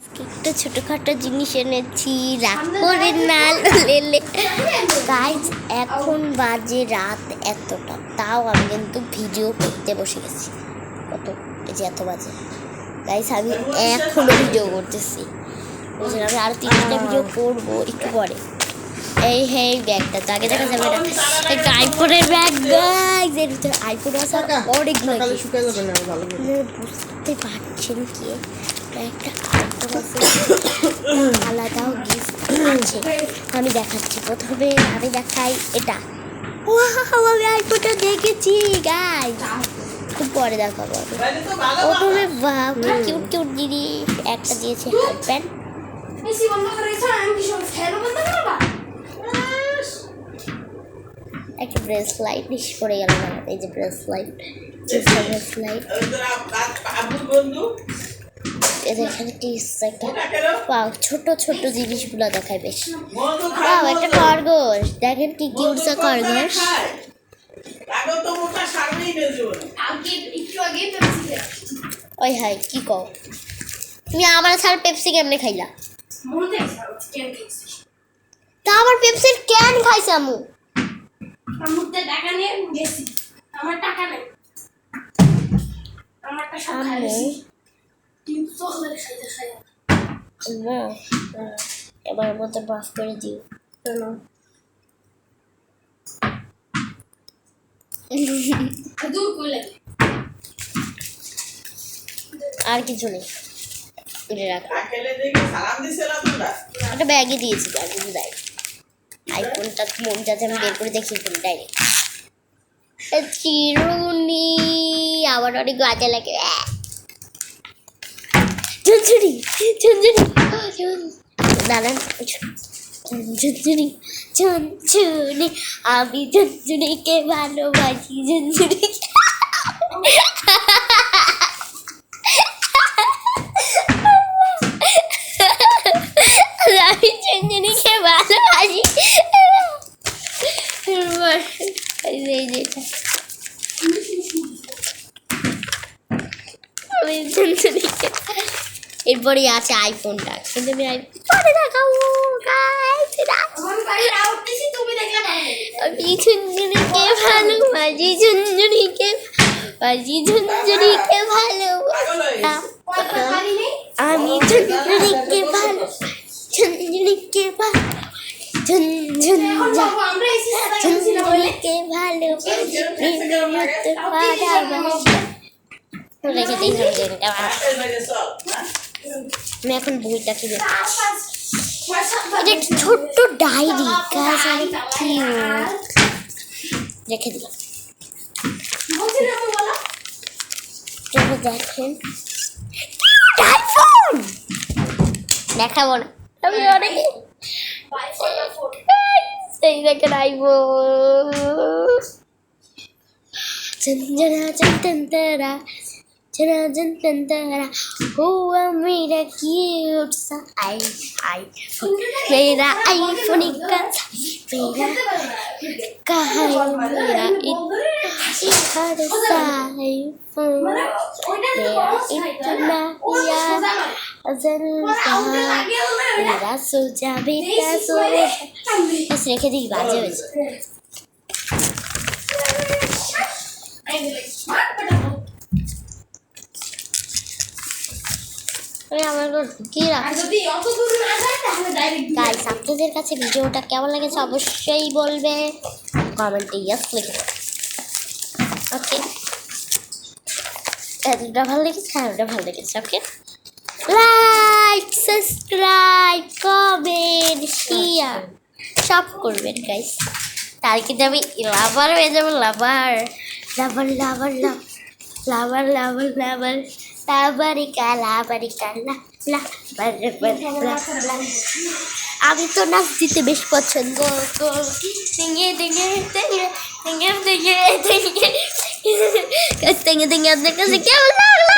একটা ছোটখাটো জিনিস এনেছি, রাগ করে না লেলে গাইজ। এখন বাজে রাত এতটা, তাও আমি কিন্তু ভিডিও করতে বসে গেছি। কত এই যে এত বাজে গাইজ, আমি এখনো ভিডিও করতেছি। বুঝলেন, আমি আরো 3টা ভিডিও করবো একটু পরে। এই ব্যাগটা তো আগে দেখা যাবে না, একটা আইফোনের ব্যাগ গাইজ। এর ভিতরে আইফোন আছে অনেকগুলো, বুঝতে পারছেন কি একটা আইফোন আছে, আলাদাও গিফট আছে। আমি দেখাচ্ছি, প্রথমে আমি দেখাই এটা। আমি আইফোনটা দেখেছি গাইজ, খুব পরে দেখাবো। প্রথমে কিউট কিউট জিনিস একটা দিয়েছে, হাফ প্যান্ট, একটা ব্রেসলাইট পড়ে গেল না, এই যে ব্রেসলাইট, এখানে ছোট ছোট জিনিসগুলো দেখায় বেশ। একটা খরগোশ, দেখেন কি কিউট সা খরগোশ। ওই হাই কি কও তুমি, আমার ছাড়া পেপসি কেমনে খাইলা? তা আমার পেপসির ক্যান খাইছে আমু। এবার মতো মাফ করে দিও। আর কিছু নেই, একটা ব্যাগে দিয়েছি, আইফোনটা মন যাচ্ছে, আমি বের করে দেখি ডাইরেক্ট চিরুনি। আবার অনেক বাজে লাগে। ঝুনঝুনি দাঁড়ান, ঝুনঝুনি ঝুনঝুনি, আমি ঝুনঝুনিকে ভালোবাসি, ঝুনঝুনি আমি ঝুনঝুনিকে ভালোবাসি। আমি ঝুনঝুনিকে, এরপরে আছে আইফোনটা, কিন্তু আমি পরে দেখাবো। আমি ঝুনঝুনিকে ভালোবাসি, ঝুনঝুনিকে ভালোবাসি, ঝুনঝুনিকে ভালোবাসি, আমি ঝুনঝুনিকে ভালোবাসি, ঝুনঝুনিকে ঝুনঝুনিকে ভালোবাসি। রেখে দিই ঝুনঝুনিটা। আমি এখন বইটা কিনে, এটা একটা ছোট্ট ডায়েরি গাছ, আমি রেখে দিলাম। দেখেন আইফোন দেখাবো না আমি অনেক, সেই দেখেন আইফোন। চন্দনা চন্দনা चरा हुआ मेरा क्यूट सा आईफोन, मेरा आईफोन का मेरा कहाँ मेरा इधर सा आईफोन, मेरा इतना यार मेरा सोचा बेटा सोचा। बस रेखे दी बाजे बजे গাইস, আপনাদের কাছে ভিডিওটা কেমন লেগেছে অবশ্যই বলবে কমেন্টে, ইয়েস লিখে। ওকে, এটা ভালো লেগেছে, হ্যাঁ ওটা ভালো লেগেছে। ওকে, লাইক সাবস্ক্রাইব কমেন্ট শেয়ার সব করবেন গাইস, তার কিন্তু আমি লাভার হয়ে যাবো। লাভার লাভার লাভার লাভার লাভার লাভার আমি তো নাচ দিতে বেশ পছন্দ আপনার কাছে কেমন লাগলো?